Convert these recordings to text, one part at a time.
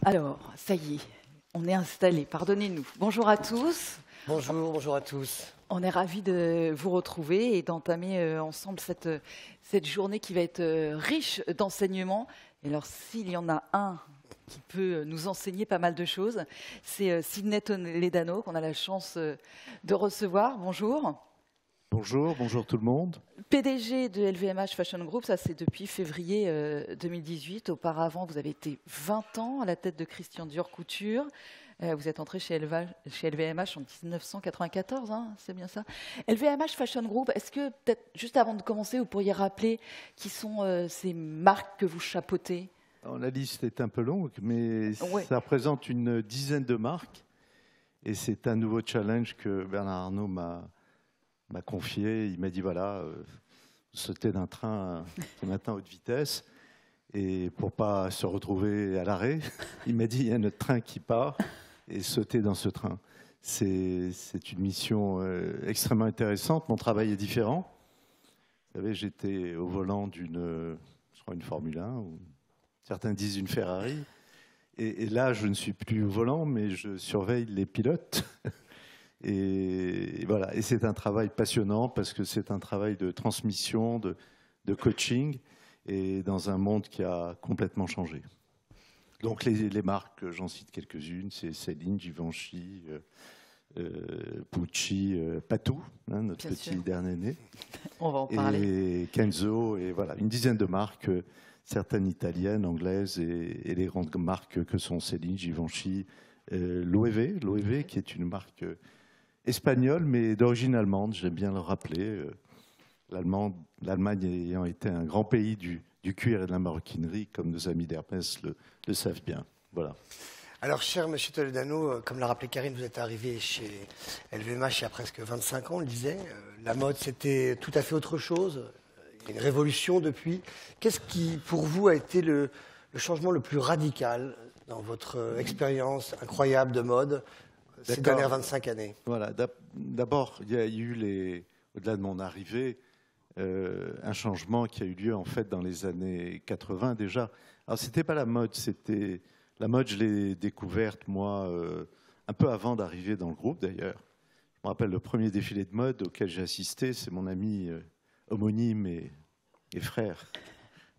Alors, ça y est, on est installé. Pardonnez-nous. Bonjour à tous. Bonjour, bonjour à tous. On est ravis de vous retrouver et d'entamer ensemble cette journée qui va être riche d'enseignements. Et alors, s'il y en a un qui peut nous enseigner pas mal de choses, c'est Sidney Toledano, qu'on a la chance de recevoir. Bonjour. Bonjour, bonjour tout le monde. PDG de LVMH Fashion Group, ça c'est depuis février 2018. Auparavant, vous avez été 20 ans à la tête de Christian Dior Couture. Vous êtes entré chez LVMH en 1994, hein, c'est bien ça. LVMH Fashion Group, est-ce que peut-être juste avant de commencer, vous pourriez rappeler qui sont ces marques que vous chapeautez? Alors, la liste est un peu longue, mais Ouais. ça représente une dizaine de marques. Et c'est un nouveau challenge que Bernard Arnault m'a confié. Il m'a dit, voilà, sauter d'un train qui est maintenant à haute vitesse. Et pour pas se retrouver à l'arrêt, il m'a dit, il y a notre train qui part et sauter dans ce train. C'est une mission extrêmement intéressante. Mon travail est différent. Vous savez, j'étais au volant d'une, je crois, une Formule 1, ou certains disent une Ferrari. Et là, je ne suis plus au volant, mais je surveille les pilotes. Et voilà. Et c'est un travail passionnant parce que c'est un travail de transmission, de coaching, et dans un monde qui a complètement changé. Donc les marques, j'en cite quelques-unes, c'est Céline, Givenchy, Pucci, Patou, hein, notre Bien petit sûr. dernier né, On va en parler. et Kenzo, et voilà, une dizaine de marques, certaines italiennes, anglaises, et les grandes marques que sont Céline, Givenchy, Loewe, qui est une marque espagnole, mais d'origine allemande, j'aime bien le rappeler. L'Allemagne ayant été un grand pays du cuir et de la maroquinerie, comme nos amis d'Hermès le savent bien. Voilà. Alors, cher Monsieur Toledano, comme l'a rappelé Karine, vous êtes arrivé chez LVMH il y a presque 25 ans, on le disait. La mode, c'était tout à fait autre chose. Il y a une révolution depuis. Qu'est-ce qui, pour vous, a été le changement le plus radical dans votre expérience incroyable de mode ces dernières 25 années? Voilà. D'abord, il y a eu, au-delà de mon arrivée, un changement qui a eu lieu en fait dans les années 80 déjà. Alors, c'était pas la mode, c'était la mode, je l'ai découverte, moi, un peu avant d'arriver dans le groupe, d'ailleurs. Je me rappelle le premier défilé de mode auquel j'ai assisté, c'est mon ami homonyme et frère,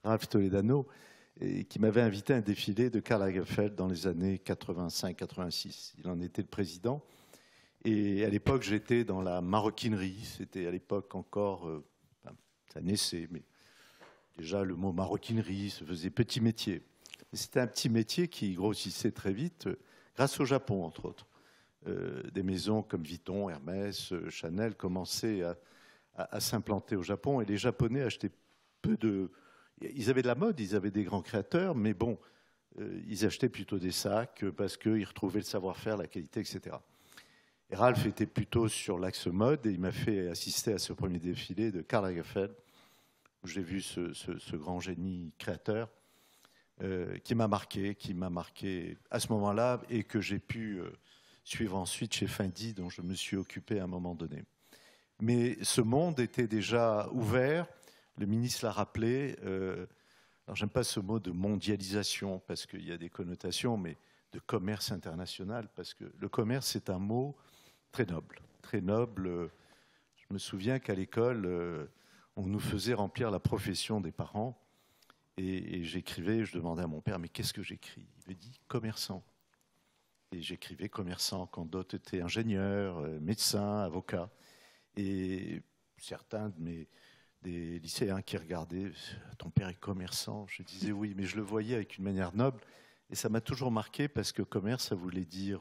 Ralph Toledano, et qui m'avait invité à un défilé de Karl Lagerfeld dans les années 85-86. Il en était le président. Et à l'époque, j'étais dans la maroquinerie. C'était à l'époque encore, ça naissait, mais déjà le mot maroquinerie se faisait petit métier. C'était un petit métier qui grossissait très vite, grâce au Japon, entre autres. Des maisons comme Vuitton, Hermès, Chanel commençaient à s'implanter au Japon, et les Japonais achetaient peu de... Ils avaient de la mode, ils avaient des grands créateurs, mais bon, ils achetaient plutôt des sacs parce qu'ils retrouvaient le savoir-faire, la qualité, etc. Et Ralph était plutôt sur l'axe mode, et il m'a fait assister à ce premier défilé de Karl Lagerfeld, où j'ai vu ce grand génie créateur, qui m'a marqué à ce moment-là, et que j'ai pu suivre ensuite chez Fendi, dont je me suis occupé à un moment donné. Mais ce monde était déjà ouvert, le ministre l'a rappelé. Alors j'aime pas ce mot de mondialisation, parce qu'il y a des connotations, mais de commerce international, parce que le commerce, c'est un mot très noble. Très noble. Je me souviens qu'à l'école, on nous faisait remplir la profession des parents. Et j'écrivais, je demandais à mon père, mais qu'est-ce que j'écris? Il me dit commerçant. Et j'écrivais commerçant quand d'autres étaient ingénieurs, médecins, avocats. Et certains des lycéens qui regardaient, ton père est commerçant. Je disais oui, mais je le voyais avec une manière noble. Et ça m'a toujours marqué parce que commerce, ça voulait dire,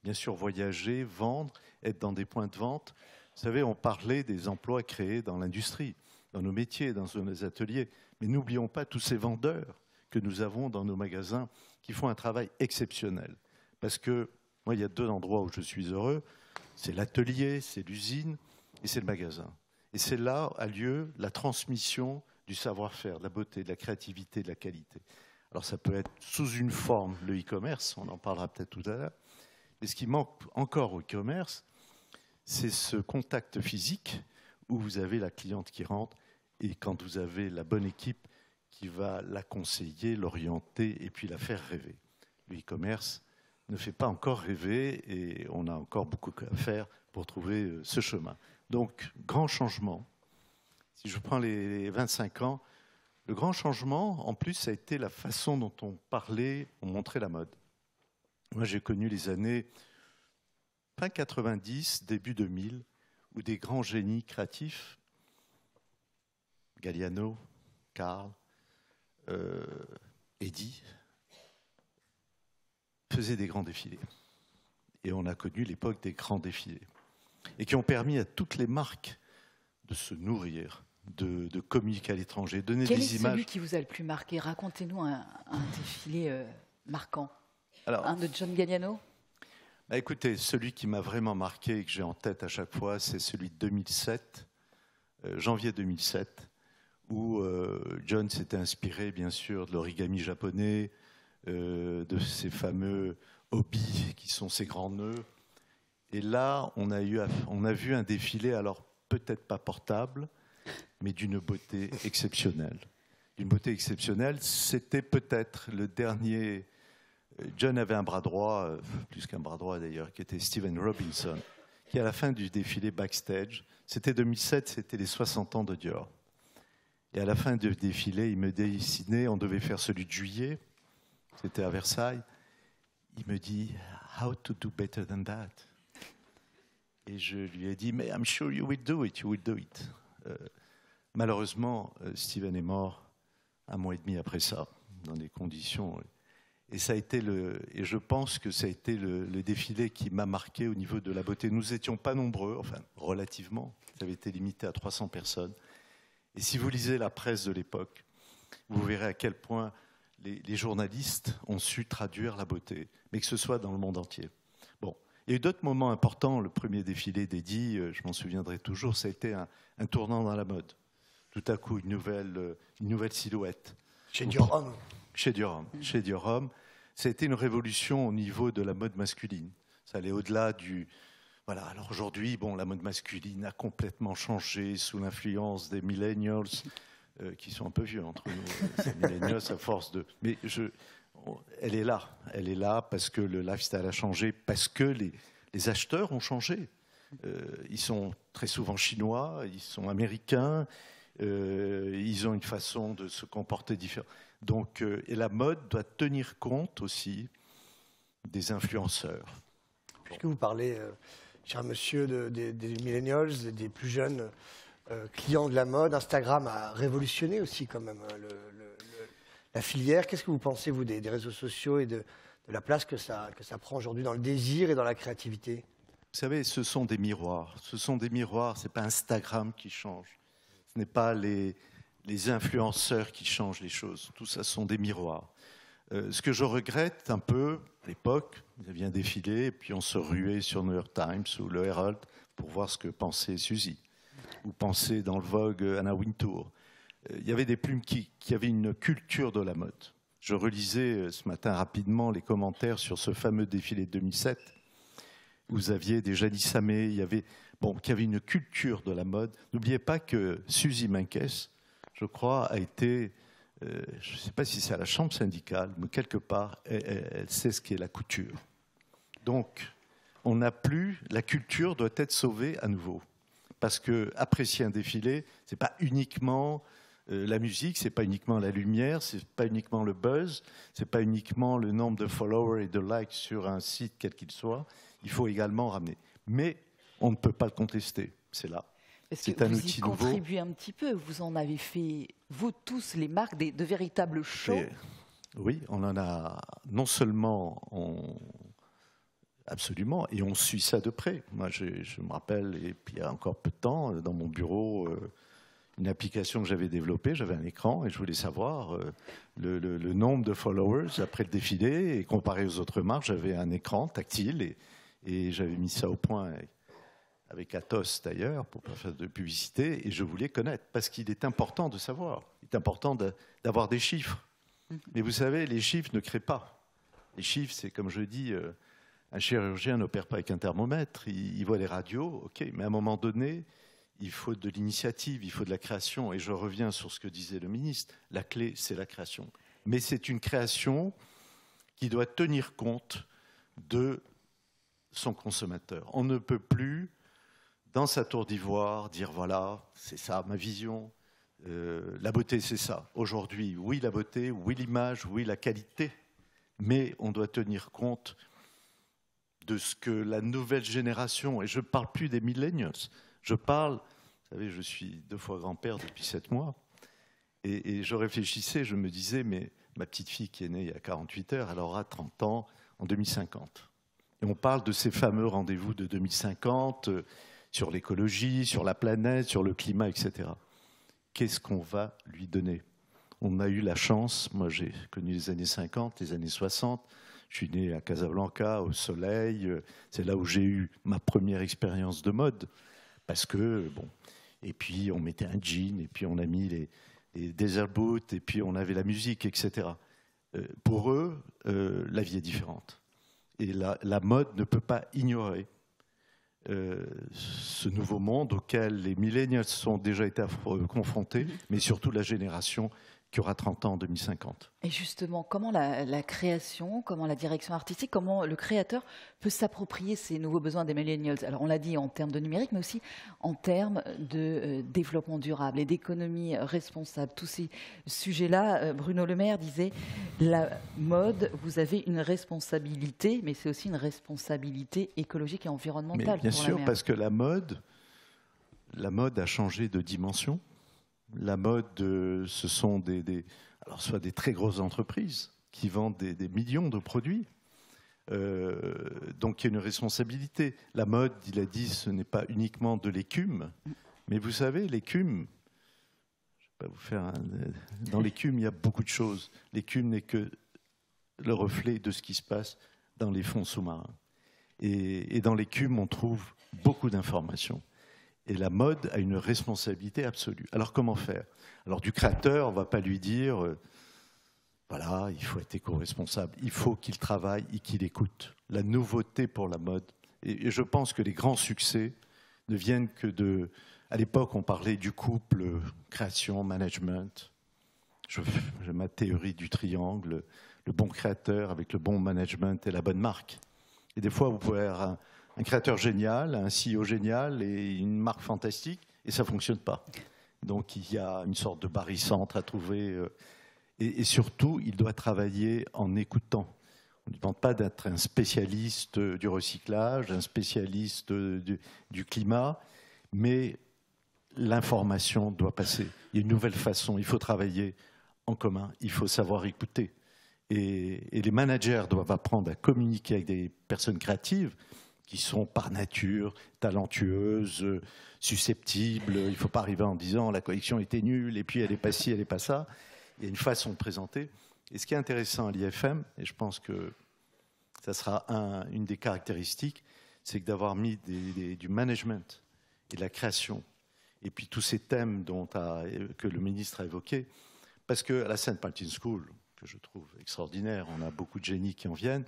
bien sûr, voyager, vendre, être dans des points de vente. Vous savez, on parlait des emplois créés dans l'industrie, dans nos métiers, dans nos ateliers. Mais n'oublions pas tous ces vendeurs que nous avons dans nos magasins qui font un travail exceptionnel. Parce que moi, il y a deux endroits où je suis heureux. C'est l'atelier, c'est l'usine et c'est le magasin. Et c'est là a lieu la transmission du savoir-faire, de la beauté, de la créativité, de la qualité. Alors ça peut être sous une forme, le e-commerce, on en parlera peut-être tout à l'heure. Mais ce qui manque encore au e-commerce, c'est ce contact physique où vous avez la cliente qui rentre, et quand vous avez la bonne équipe qui va la conseiller, l'orienter et puis la faire rêver. le e-commerce ne fait pas encore rêver et on a encore beaucoup à faire pour trouver ce chemin. Donc, grand changement. Si je prends les 25 ans, le grand changement, en plus, ça a été la façon dont on parlait, on montrait la mode. Moi, j'ai connu les années fin 90, début 2000, où des grands génies créatifs, Galliano, Karl, Eddy, faisaient des grands défilés. Et on a connu l'époque des grands défilés. Et qui ont permis à toutes les marques de se nourrir, de communiquer à l'étranger, donner Quel des est images. celui qui vous a le plus marqué? Racontez-nous un défilé marquant. Alors, Un de John Galliano? Bah écoutez, celui qui m'a vraiment marqué et que j'ai en tête à chaque fois, c'est celui de 2007, janvier 2007, où John s'était inspiré, bien sûr, de l'origami japonais, de ces fameux obi qui sont ces grands nœuds. Et là, on a vu un défilé, alors peut-être pas portable, mais d'une beauté exceptionnelle. D'une beauté exceptionnelle, c'était peut-être le dernier. John avait un bras droit, plus qu'un bras droit d'ailleurs, qui était Steven Robinson, qui à la fin du défilé backstage, c'était 2007, c'était les 60 ans de Dior. Et à la fin du défilé, il me dessinait, on devait faire celui de juillet, c'était à Versailles. Il me dit « How to do better than that ?» Et je lui ai dit « Mais I'm sure you will do it, you will do it. » Malheureusement, Steven est mort un mois et demi après ça, dans des conditions. Et ça a été et je pense que ça a été le défilé qui m'a marqué au niveau de la beauté. Nous n'étions pas nombreux, enfin relativement. Ça avait été limité à 300 personnes. Et si vous lisez la presse de l'époque, vous verrez à quel point les journalistes ont su traduire la beauté, mais que ce soit dans le monde entier. Bon, il y a eu d'autres moments importants. Le premier défilé d'Eddy, je m'en souviendrai toujours, ça a été un tournant dans la mode. Tout à coup, une nouvelle silhouette. Chez Dior Homme. Chez Dior Homme. Ça a été une révolution au niveau de la mode masculine. Ça allait au-delà du... Voilà, alors aujourd'hui, bon, la mode masculine a complètement changé sous l'influence des millennials, qui sont un peu vieux entre nous, ces millennials à force de... Mais elle est là parce que le lifestyle a changé, parce que les acheteurs ont changé. Ils sont très souvent chinois, ils sont américains, ils ont une façon de se comporter différente. Donc, et la mode doit tenir compte aussi des influenceurs. Puisque vous parlez, cher monsieur, des millennials, des plus jeunes clients de la mode, Instagram a révolutionné aussi quand même la filière. Qu'est-ce que vous pensez, vous, des réseaux sociaux et de la place que ça prend aujourd'hui dans le désir et dans la créativité? Vous savez, ce sont des miroirs. Ce sont des miroirs, ce n'est pas Instagram qui change. Ce n'est pas les influenceurs qui changent les choses. Tout ça sont des miroirs. Ce que je regrette un peu, à l'époque, vous aviez un défilé, et puis on se ruait sur New York Times ou le Herald pour voir ce que pensait Suzy, ou pensait dans le Vogue Anna Wintour. Il y avait des plumes qui avaient une culture de la mode. Je relisais ce matin rapidement les commentaires sur ce fameux défilé de 2007. Vous aviez des Jadis Samé, qui avait une culture de la mode. N'oubliez pas que Suzy Menkes, je crois, a été, je ne sais pas si c'est à la chambre syndicale, mais quelque part, elle sait ce qu'est la couture. Donc, on n'a plus, la culture doit être sauvée à nouveau. Parce que apprécier un défilé, ce n'est pas uniquement la musique, ce n'est pas uniquement la lumière, ce n'est pas uniquement le buzz, ce n'est pas uniquement le nombre de followers et de likes sur un site quel qu'il soit. Il faut également ramener. Mais on ne peut pas le contester, c'est là. Est-ce que vous y contribuez un petit peu? Vous en avez fait, vous tous, les marques, de véritables shows? Oui, on en a non seulement... Absolument, et on suit ça de près. Moi, je me rappelle, et puis il y a encore peu de temps, dans mon bureau, une application que j'avais développée, j'avais un écran, et je voulais savoir le nombre de followers après le défilé, et comparé aux autres marques, j'avais un écran tactile, et j'avais mis ça au point avec Atos d'ailleurs, pour ne pas faire de publicité, et je voulais connaître, parce qu'il est important de savoir, il est important d'avoir des chiffres. Mais vous savez, les chiffres ne créent pas. Les chiffres, c'est comme je dis... Un chirurgien n'opère pas avec un thermomètre, il voit les radios, ok, mais à un moment donné, il faut de l'initiative, il faut de la création. Et je reviens sur ce que disait le ministre, la clé, c'est la création. Mais c'est une création qui doit tenir compte de son consommateur. On ne peut plus, dans sa tour d'ivoire, dire voilà, c'est ça ma vision, la beauté c'est ça. Aujourd'hui, oui la beauté, oui l'image, oui la qualité, mais on doit tenir compte de ce que la nouvelle génération, et je ne parle plus des millennials, je parle, vous savez, je suis 2 fois grand-père depuis 7 mois, et je réfléchissais, je me disais, mais ma petite fille qui est née il y a 48 heures, elle aura 30 ans en 2050. Et on parle de ces fameux rendez-vous de 2050 sur l'écologie, sur la planète, sur le climat, etc. Qu'est-ce qu'on va lui donner? On a eu la chance, moi j'ai connu les années 50, les années 60, je suis né à Casablanca, au soleil, c'est là où j'ai eu ma première expérience de mode, parce que, bon, et puis on mettait un jean, et puis on a mis les desert boots, et puis on avait la musique, etc. Pour eux, la vie est différente. Et la mode ne peut pas ignorer ce nouveau monde auquel les millennials sont déjà été confrontés, mais surtout la génération qui aura 30 ans en 2050. Et justement, comment la création, comment la direction artistique, comment le créateur peut s'approprier ces nouveaux besoins des millennials? Alors on l'a dit en termes de numérique, mais aussi en termes de développement durable et d'économie responsable. Tous ces sujets-là, Bruno Le Maire disait, la mode, vous avez une responsabilité, mais c'est aussi une responsabilité écologique et environnementale. Mais bien sûr, parce que la mode a changé de dimension. La mode, ce sont alors soit des très grosses entreprises qui vendent des millions de produits. Donc il y a une responsabilité. La mode, il a dit, ce n'est pas uniquement de l'écume. Mais vous savez, l'écume, je ne vais pas vous faire dans l'écume, il y a beaucoup de choses. L'écume n'est que le reflet de ce qui se passe dans les fonds sous-marins. Et dans l'écume, on trouve beaucoup d'informations. Et la mode a une responsabilité absolue. Alors comment faire? Alors du créateur, on ne va pas lui dire, voilà, il faut être éco-responsable. Il faut qu'il travaille et qu'il écoute. La nouveauté pour la mode. Et je pense que les grands succès ne viennent que de... À l'époque, on parlait du couple création, management. J'ai ma théorie du triangle, le bon créateur avec le bon management et la bonne marque. Et des fois, vous pouvez avoir un créateur génial, un CEO génial et une marque fantastique, et ça ne fonctionne pas. Donc il y a une sorte de barycentre à trouver. Et surtout, il doit travailler en écoutant. On ne demande pas d'être un spécialiste du recyclage, un spécialiste du climat, mais l'information doit passer. Il y a une nouvelle façon, il faut travailler en commun, il faut savoir écouter. Et les managers doivent apprendre à communiquer avec des personnes créatives, qui sont par nature talentueuses, susceptibles. Il ne faut pas arriver en disant la collection était nulle et puis elle n'est pas ci, elle n'est pas ça. Il y a une façon de présenter. Et ce qui est intéressant à l'IFM, et je pense que ça sera une des caractéristiques, c'est que d'avoir mis du management et de la création, et puis tous ces thèmes que le ministre a évoqués, parce qu'à la St. Martin's School, que je trouve extraordinaire, on a beaucoup de génies qui en viennent,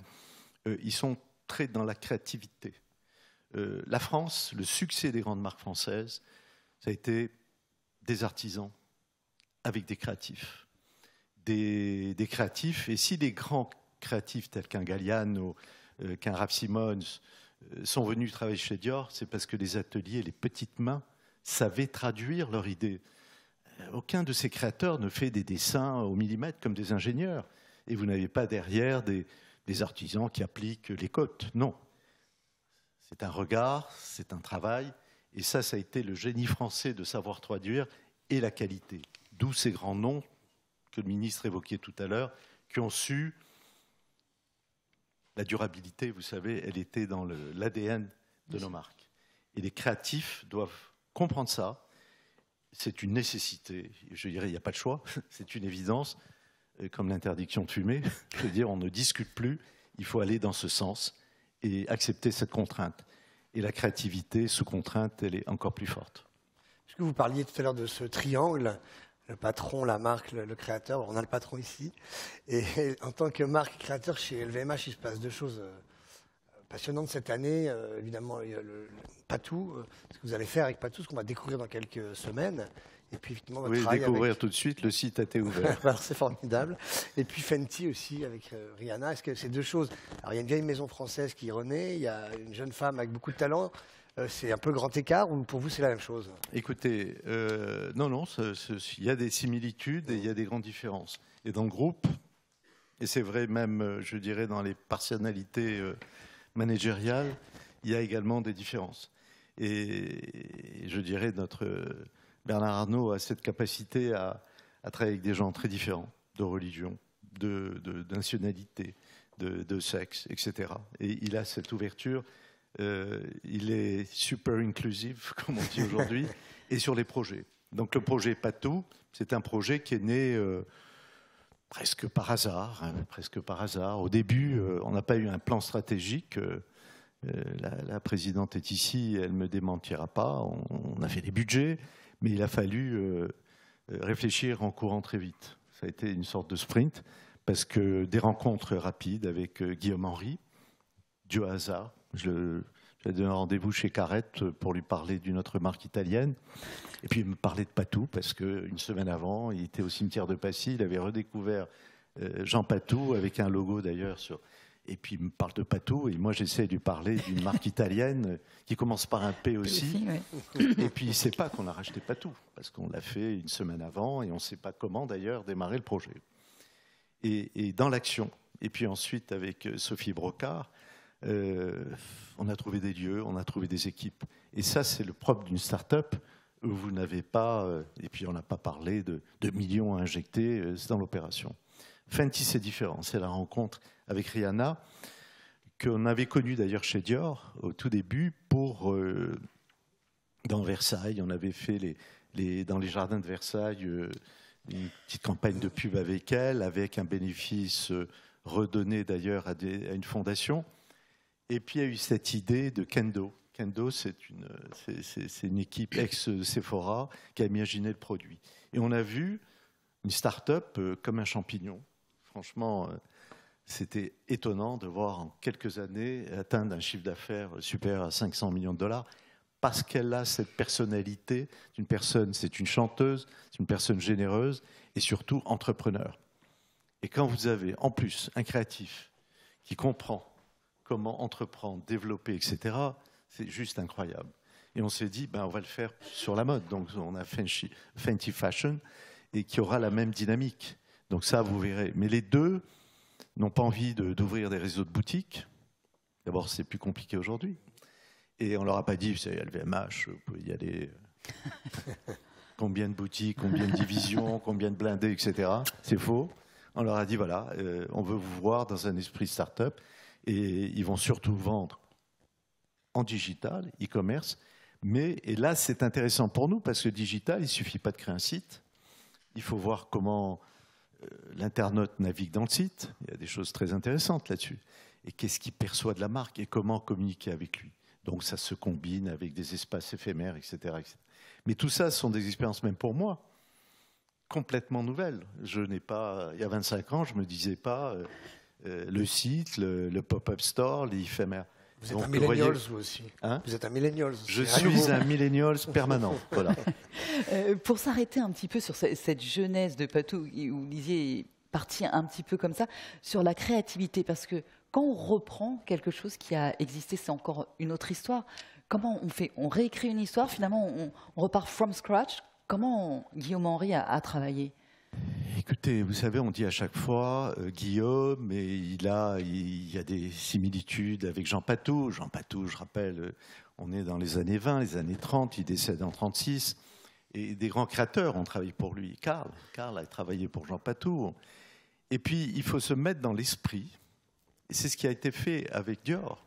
ils sont très dans la créativité. La France, le succès des grandes marques françaises, ça a été des artisans avec des créatifs. Des créatifs, et si des grands créatifs tels qu'un Galliano, qu'un Raf Simons sont venus travailler chez Dior, c'est parce que les ateliers, les petites mains savaient traduire leur idée. Aucun de ces créateurs ne fait des dessins au millimètre comme des ingénieurs. Et vous n'avez pas derrière des artisans qui appliquent les cotes. Non. C'est un regard, c'est un travail. Et ça a été le génie français de savoir traduire et la qualité. D'où ces grands noms que le ministre évoquait tout à l'heure, qui ont su... La durabilité, vous savez, elle était dans l'ADN de nos marques. Et les créatifs doivent comprendre ça. C'est une nécessité. Je dirais, il n'y a pas de choix. C'est une évidence. Comme l'interdiction de fumer, je veux dire, on ne discute plus, il faut aller dans ce sens et accepter cette contrainte. Et la créativité, sous contrainte, elle est encore plus forte. Est-ce que vous parliez tout à l'heure de ce triangle, le patron, la marque, le créateur? On a le patron ici. Et en tant que marque créateur chez LVMH, il se passe 2 choses passionnantes cette année. Évidemment, il y a le Patou, ce que vous allez faire avec Patou, ce qu'on va découvrir dans quelques semaines. Et puis, effectivement, votre Oui, travail découvrir avec... tout de suite, le site a été ouvert. Alors, c'est formidable. Et puis Fenty aussi avec Rihanna. Est-ce que c'est deux choses? Alors il y a une vieille maison française qui renaît, il y a une jeune femme avec beaucoup de talent. C'est un peu grand écart ou pour vous c'est la même chose? Écoutez, non, il y a des similitudes et il y a des grandes différences. Et dans le groupe, et c'est vrai même, je dirais, dans les personnalités managériales, il y a également des différences. Et je dirais notre Bernard Arnault a cette capacité à travailler avec des gens très différents, de religion, de nationalité, de sexe, etc. Et il a cette ouverture. Il est super inclusive, comme on dit aujourd'hui, et sur les projets. Donc le projet Patou, c'est un projet qui est né presque par hasard. Au début, on n'a pas eu un plan stratégique. La présidente est ici, elle ne me démentira pas. On a fait des budgets, mais il a fallu réfléchir en courant très vite. Ça a été une sorte de sprint, parce que des rencontres rapides avec Guillaume Henry, du hasard. J'ai donné un rendez-vous chez Carrette pour lui parler d'une autre marque italienne. Et puis il me parlait de Patou, parce qu'une semaine avant, il était au cimetière de Passy, il avait redécouvert Jean Patou, avec un logo d'ailleurs sur... Et puis il me parle de Patou, et moi j'essaie de lui parler d'une marque italienne qui commence par un P aussi. Et puis il ne sait pas qu'on a racheté Patou, parce qu'on l'a fait une semaine avant, et on ne sait pas comment d'ailleurs démarrer le projet. Et dans l'action, et puis ensuite avec Sophie Brocard, on a trouvé des lieux, on a trouvé des équipes. Et ça, c'est le propre d'une start-up où vous n'avez pas, et puis on n'a pas parlé de millions à injecter dans l'opération. Fenty, c'est différent. C'est la rencontre avec Rihanna, qu'on avait connue d'ailleurs chez Dior au tout début, dans Versailles. On avait fait dans les jardins de Versailles une petite campagne de pub avec elle, avec un bénéfice redonné d'ailleurs à une fondation. Et puis il y a eu cette idée de Kendo. Kendo, c'est une équipe ex-Sephora qui a imaginé le produit. Et on a vu une start-up comme un champignon. Franchement, c'était étonnant de voir en quelques années atteindre un chiffre d'affaires supérieur à 500 millions de dollars, parce qu'elle a cette personnalité d'une personne, c'est une chanteuse, c'est une personne généreuse et surtout entrepreneur. Et quand vous avez en plus un créatif qui comprend comment entreprendre, développer, etc., c'est juste incroyable. Et on s'est dit, on va le faire sur la mode. Donc on a Fenty Fashion, et qui aura la même dynamique. Donc ça, vous verrez. Mais les deux n'ont pas envie d'ouvrir des réseaux de boutiques. D'abord, c'est plus compliqué aujourd'hui. Et on ne leur a pas dit, c'est LVMH, vous pouvez y aller. Combien de boutiques, combien de divisions, combien de blindés, etc. C'est faux. On leur a dit, voilà, on veut vous voir dans un esprit start-up. Et ils vont surtout vendre en digital, e-commerce. Et là, c'est intéressant pour nous, parce que digital, il ne suffit pas de créer un site. Il faut voir comment l'internaute navigue dans le site. Il y a des choses très intéressantes là-dessus. Et qu'est-ce qu'il perçoit de la marque et comment communiquer avec lui. Donc ça se combine avec des espaces éphémères, etc., etc. Mais tout ça, ce sont des expériences, même pour moi, complètement nouvelles. Il y a 25 ans, je ne me disais pas le site, le pop-up store, l'éphémère. Vous êtes un millennial, vous aussi. Hein? Vous êtes un millennial. Je suis un millennial permanent. Voilà. Pour s'arrêter un petit peu sur cette jeunesse de Patou, où vous disiez parti un petit peu comme ça, sur la créativité, parce que quand on reprend quelque chose qui a existé, c'est encore une autre histoire. Comment on fait? On réécrit une histoire, finalement, on repart from scratch. Comment Guillaume Henry a travaillé? Écoutez, vous savez, on dit à chaque fois Guillaume, mais il y a des similitudes avec Jean Patou. Jean Patou, je rappelle, on est dans les années 20, les années 30, il décède en 36. Et des grands créateurs ont travaillé pour lui. Karl a travaillé pour Jean Patou. Et puis, il faut se mettre dans l'esprit. Et c'est ce qui a été fait avec Dior.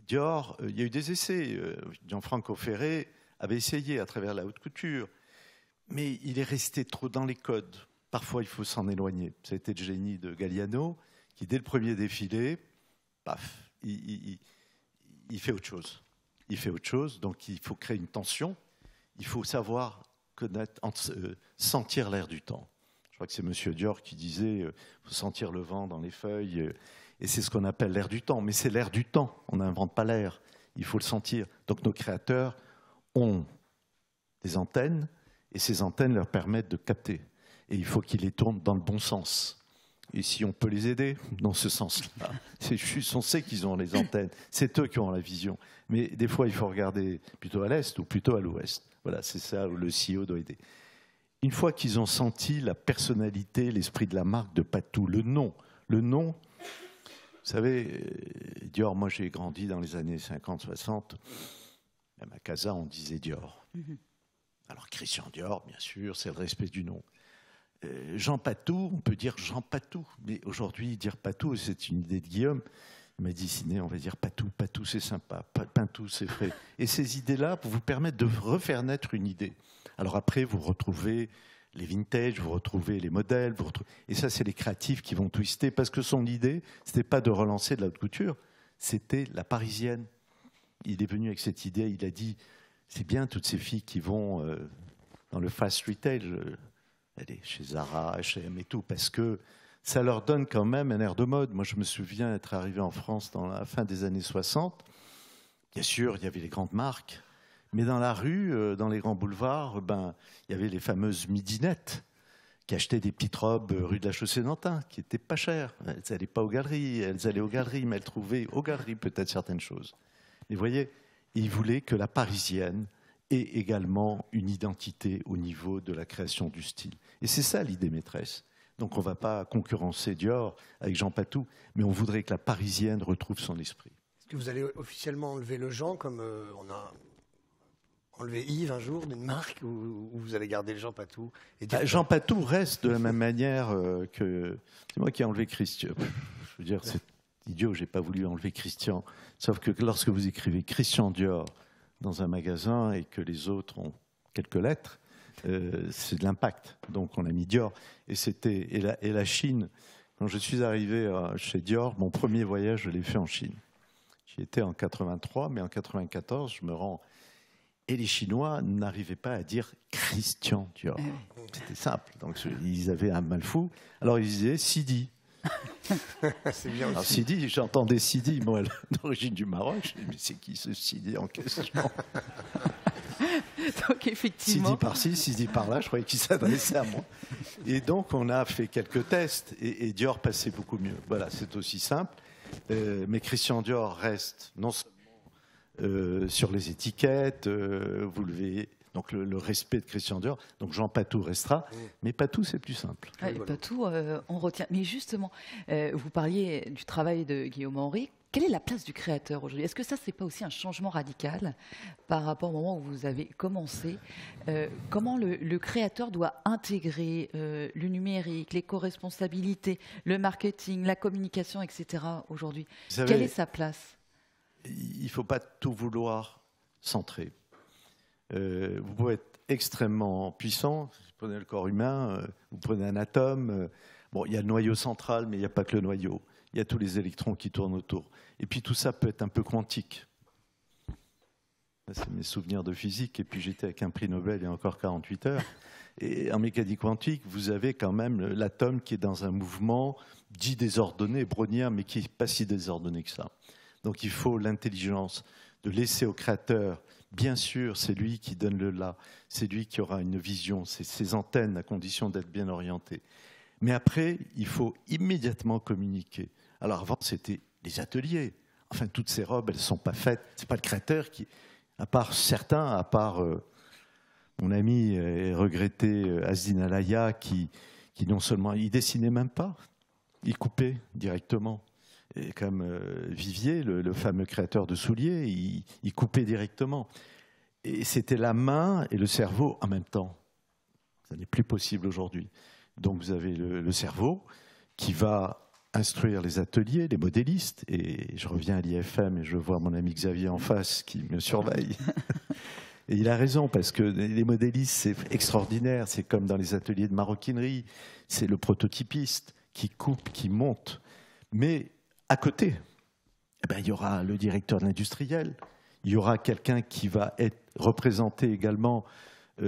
Dior, il y a eu des essais. Gianfranco Ferré avait essayé à travers la haute couture. Mais il est resté trop dans les codes. Parfois, il faut s'en éloigner. Ça a été le génie de Galliano, qui, dès le premier défilé, paf, il fait autre chose. Il fait autre chose, donc il faut créer une tension. Il faut savoir sentir l'air du temps. Je crois que c'est M. Dior qui disait il faut sentir le vent dans les feuilles. Et c'est ce qu'on appelle l'air du temps. Mais c'est l'air du temps. On n'invente pas l'air. Il faut le sentir. Donc nos créateurs ont des antennes Et ces antennes leur permettent de capter. Et il faut qu'ils les tournent dans le bon sens. Et si on peut les aider dans ce sens-là, c'est juste, on sait qu'ils ont les antennes, c'est eux qui ont la vision. Mais des fois, il faut regarder plutôt à l'est ou plutôt à l'ouest. Voilà, c'est ça où le CEO doit aider. Une fois qu'ils ont senti la personnalité, l'esprit de la marque de Patou, le nom, vous savez, Dior, moi j'ai grandi dans les années 50-60, à ma casa on disait Dior. Alors Christian Dior, bien sûr, c'est le respect du nom. Jean Patou, on peut dire Jean Patou, mais aujourd'hui dire Patou, c'est une idée de Guillaume. Il m'a dit, Siné, on va dire Patou, Patou c'est sympa, Patou c'est frais. Et ces idées-là vous permettent de refaire naître une idée. Alors après, vous retrouvez les vintage, vous retrouvez les modèles, et ça c'est les créatifs qui vont twister, parce que son idée, c'était pas de relancer de la haute couture, c'était la parisienne. Il est venu avec cette idée, il a dit, c'est bien toutes ces filles qui vont dans le fast retail, aller chez Zara, H&M et tout, parce que ça leur donne quand même un air de mode. Moi, je me souviens être arrivé en France dans la fin des années 60. Bien sûr, il y avait les grandes marques, mais dans la rue, dans les grands boulevards, il y avait les fameuses midinettes qui achetaient des petites robes rue de la Chaussée-d'Antin, qui n'étaient pas chères. Elles n'allaient pas aux galeries, elles allaient aux galeries, mais elles trouvaient aux galeries peut-être certaines choses. Mais vous voyez, ils voulaient que la parisienne ait également une identité au niveau de la création du style. Et c'est ça l'idée maîtresse. Donc on ne va pas concurrencer Dior avec Jean Patou, mais on voudrait que la parisienne retrouve son esprit. Est-ce que vous allez officiellement enlever le Jean, comme on a enlevé Yves un jour d'une marque, ou vous allez garder le Jean Patou et Jean Patou reste de la même manière que... C'est moi qui ai enlevé Christian. Je veux dire, c'est idiot, je n'ai pas voulu enlever Christian. Sauf que lorsque vous écrivez Christian Dior dans un magasin et que les autres ont quelques lettres, c'est de l'impact. Donc on a mis Dior. Et la Chine, quand je suis arrivé chez Dior, mon premier voyage, je l'ai fait en Chine. J'y étais en 83, mais en 94, je me rends... Et les Chinois n'arrivaient pas à dire Christian Dior. C'était simple. Donc ils avaient un mal fou. Alors ils disaient Sidi. C'est bien Alors, aussi. Sidi, j'entendais Sidi, moi, d'origine du Maroc. Je me dis, mais c'est qui ce Sidi en question? Donc effectivement. Sidi par-ci, Sidi par-là, je croyais qu'il s'adressait à moi. Et donc on a fait quelques tests et Dior passait beaucoup mieux. Voilà, c'est aussi simple. Mais Christian Dior reste non seulement sur les étiquettes, vous le voyez, donc le respect de Christian Dior. Donc Jean Patou restera, mais Patou c'est plus simple. Ouais, Patou, on retient. Mais justement, vous parliez du travail de Guillaume Henry. Quelle est la place du créateur aujourd'hui? Est-ce que ça, c'est pas aussi un changement radical par rapport au moment où vous avez commencé? Comment le créateur doit intégrer le numérique, l'éco-responsabilité, le marketing, la communication, etc. aujourd'hui? Quelle est sa place? Il ne faut pas tout vouloir centrer. Vous pouvez être extrêmement puissant. Vous prenez le corps humain, vous prenez un atome. Bon, il y a le noyau central, mais il n'y a pas que le noyau. Il y a tous les électrons qui tournent autour. Et puis tout ça peut être un peu quantique. C'est mes souvenirs de physique. Et puis j'étais avec un prix Nobel il y a encore 48 heures. Et en mécanique quantique, vous avez quand même l'atome qui est dans un mouvement dit désordonné, brownien, mais qui n'est pas si désordonné que ça. Donc il faut l'intelligence de laisser au créateur. Bien sûr, c'est lui qui donne le là. C'est lui qui aura une vision. C'est ses antennes à condition d'être bien orienté. Mais après, il faut immédiatement communiquer. Alors avant, c'était les ateliers. Enfin, toutes ces robes, elles ne sont pas faites. Ce n'est pas le créateur qui, à part certains, à part mon ami et regretté Asdin Alaya, qui non seulement, il dessinait même pas, il coupait directement. Et comme Vivier, le fameux créateur de souliers, il coupait directement. Et c'était la main et le cerveau en même temps. Ça n'est plus possible aujourd'hui. Donc vous avez le cerveau qui va instruire les ateliers, les modélistes, et je reviens à l'IFM et je vois mon ami Xavier en face qui me surveille. Et il a raison, parce que les modélistes, c'est extraordinaire, c'est comme dans les ateliers de maroquinerie, c'est le prototypiste qui coupe, qui monte. Mais à côté, il y aura le directeur de l'industriel, il y aura quelqu'un qui va être représenté également tout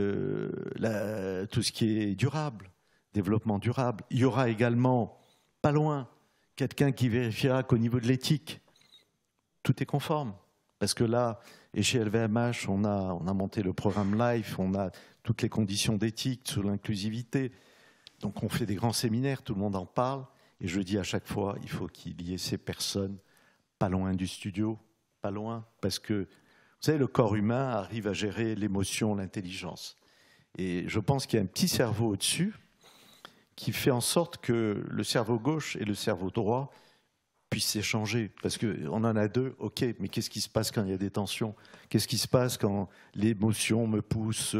ce qui est durable, développement durable. Il y aura également, pas loin, quelqu'un qui vérifiera qu'au niveau de l'éthique, tout est conforme. Parce que là, et chez LVMH, on a monté le programme LIFE, on a toutes les conditions d'éthique, sur l'inclusivité. Donc on fait des grands séminaires, tout le monde en parle. Et je dis à chaque fois, il faut qu'il y ait ces personnes pas loin du studio, pas loin. Parce que, vous savez, le corps humain arrive à gérer l'émotion, l'intelligence. Et je pense qu'il y a un petit cerveau au-dessus qui fait en sorte que le cerveau gauche et le cerveau droit puissent s'échanger. Parce qu'on en a deux, ok, mais qu'est-ce qui se passe quand il y a des tensions? Qu'est-ce qui se passe quand l'émotion me pousse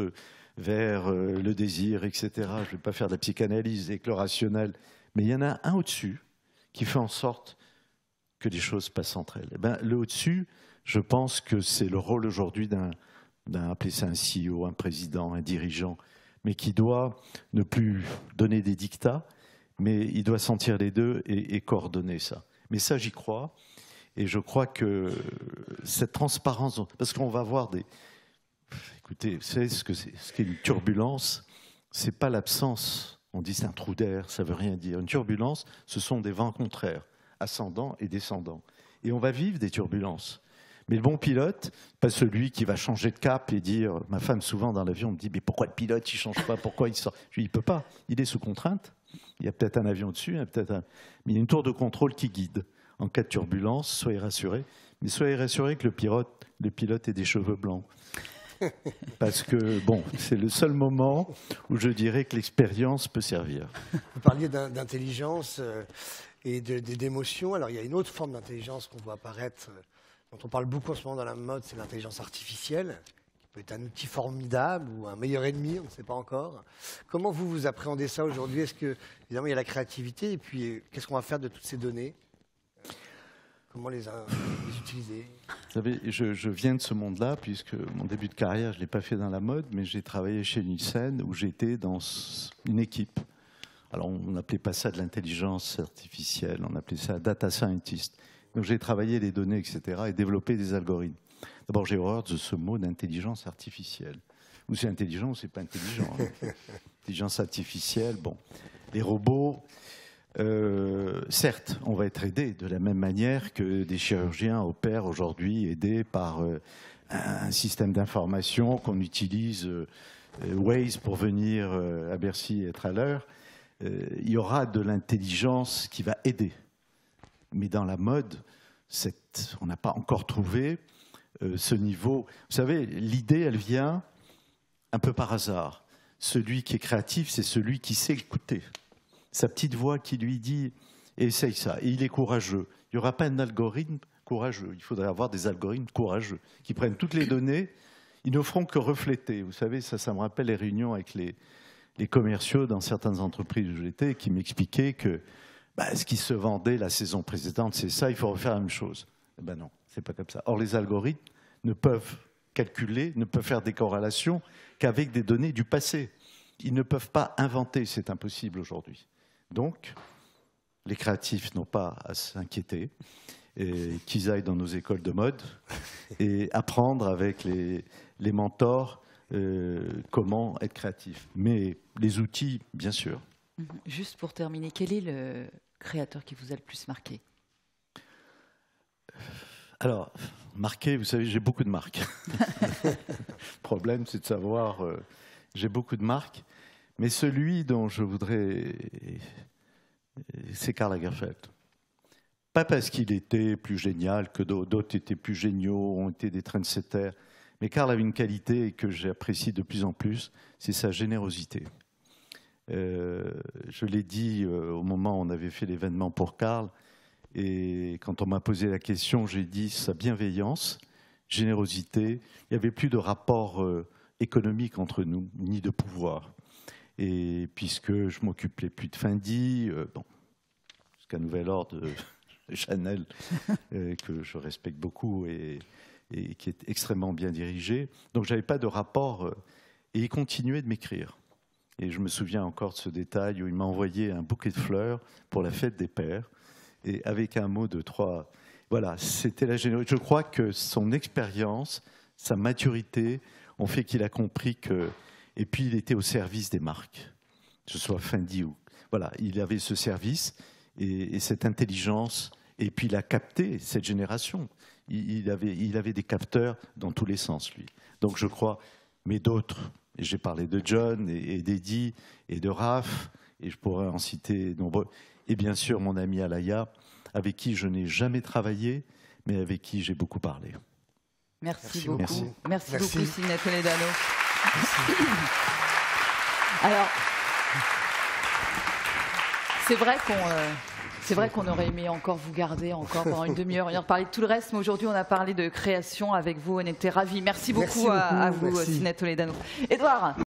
vers le désir, etc. Je ne vais pas faire de la psychanalyse avec le rationnel. Mais il y en a un au-dessus qui fait en sorte que les choses passent entre elles. Et ben, le au-dessus, je pense que c'est le rôle aujourd'hui appelez ça un CEO, un président, un dirigeant, mais qui doit ne plus donner des dictats, mais il doit sentir les deux et coordonner ça. Mais ça, j'y crois. Et je crois que cette transparence, parce qu'on va voir des... Écoutez, vous savez ce qu'est une turbulence? Ce n'est pas l'absence. On dit c'est un trou d'air, ça ne veut rien dire. Une turbulence, ce sont des vents contraires, ascendants et descendants. Et on va vivre des turbulences. Mais le bon pilote, pas celui qui va changer de cap et dire... Ma femme, souvent dans l'avion, me dit « Mais pourquoi le pilote, il ne change pas? Pourquoi il sort ?» Je lui dis « Il ne peut pas. Il est sous contrainte. Il y a peut-être un avion dessus, mais il y a une tour de contrôle qui guide. En cas de turbulence, soyez rassurés. Mais soyez rassurés que le pilote ait des cheveux blancs. Parce que, bon, c'est le seul moment où je dirais que l'expérience peut servir. Vous parliez d'intelligence et d'émotion. Alors, il y a une autre forme d'intelligence qu'on voit apparaître, dont on parle beaucoup en ce moment dans la mode, c'est l'intelligence artificielle, qui peut être un outil formidable ou un meilleur ennemi, on ne sait pas encore. Comment vous appréhendez ça aujourd'hui? Est-ce que, évidemment, il y a la créativité, et puis qu'est-ce qu'on va faire de toutes ces données? Comment les utiliser? Vous savez, je viens de ce monde-là, puisque mon début de carrière, je ne l'ai pas fait dans la mode, mais j'ai travaillé chez Nielsen, où j'étais dans une équipe. Alors, on n'appelait pas ça de l'intelligence artificielle, on appelait ça data scientist. Donc, j'ai travaillé les données, etc., et développé des algorithmes. D'abord, j'ai horreur de ce mot d'intelligence artificielle. Ou c'est intelligent ou c'est pas intelligent. Hein. Intelligence artificielle, bon. Les robots... certes, on va être aidé de la même manière que des chirurgiens opèrent aujourd'hui, aidés par un système d'information qu'on utilise, Waze, pour venir à Bercy et être à l'heure. Il y aura de l'intelligence qui va aider. Mais dans la mode, on n'a pas encore trouvé ce niveau. Vous savez, l'idée, elle vient un peu par hasard. Celui qui est créatif, c'est celui qui sait écouter. Sa petite voix qui lui dit « essaye ça ». Et il est courageux. Il n'y aura pas un algorithme courageux. Il faudrait avoir des algorithmes courageux qui prennent toutes les données. Ils ne feront que refléter. Vous savez, ça me rappelle les réunions avec les commerciaux dans certaines entreprises où j'étais qui m'expliquaient que ce qui se vendait la saison précédente, c'est ça, il faut refaire la même chose. Eh ben non, c'est pas comme ça. Or, les algorithmes ne peuvent calculer, ne peuvent faire des corrélations qu'avec des données du passé. Ils ne peuvent pas inventer, c'est impossible aujourd'hui. Donc, les créatifs n'ont pas à s'inquiéter, qu'ils aillent dans nos écoles de mode et apprendre avec les mentors comment être créatif. Mais les outils, bien sûr. Juste pour terminer, quel est le créateur qui vous a le plus marqué? Alors, marqué, vous savez, j'ai beaucoup de marques. Le problème, c'est de savoir... j'ai beaucoup de marques. Mais celui dont je voudrais, c'est Karl Lagerfeld. Pas parce qu'il était plus génial que d'autres étaient plus géniaux, ont été des trendsetters, mais Karl avait une qualité que j'apprécie de plus en plus, c'est sa générosité. Je l'ai dit au moment où on avait fait l'événement pour Karl, et quand on m'a posé la question, j'ai dit sa bienveillance, générosité, il n'y avait plus de rapport économique entre nous, ni de pouvoir. Et puisque je m'occupais plus de Fendi, jusqu'à nouvel ordre de Chanel, que je respecte beaucoup et qui est extrêmement bien dirigé, donc je n'avais pas de rapport, et il continuait de m'écrire. Et je me souviens encore de ce détail où il m'a envoyé un bouquet de fleurs pour la fête des pères, et avec un mot de 3... Voilà, c'était la générosité. Je crois que son expérience, sa maturité, ont fait qu'il a compris que... Et puis, il était au service des marques, que ce soit Fendi ou... Voilà, il avait ce service et cette intelligence. Et puis, il a capté cette génération. Il avait des capteurs dans tous les sens, lui. Donc, je crois, mais d'autres, Et j'ai parlé de John et d'Eddie et de Raph, et je pourrais en citer nombreux. Et bien sûr, mon ami Alaya, avec qui je n'ai jamais travaillé, mais avec qui j'ai beaucoup parlé. Merci beaucoup. Merci. Merci beaucoup, Sidney Toledano. Alors, c'est vrai qu'on aurait aimé encore vous garder encore pendant une demi-heure. On a reparlé de tout le reste, mais aujourd'hui, on a parlé de création avec vous. On était ravis. Merci beaucoup à vous, Sidney Toledano. Édouard.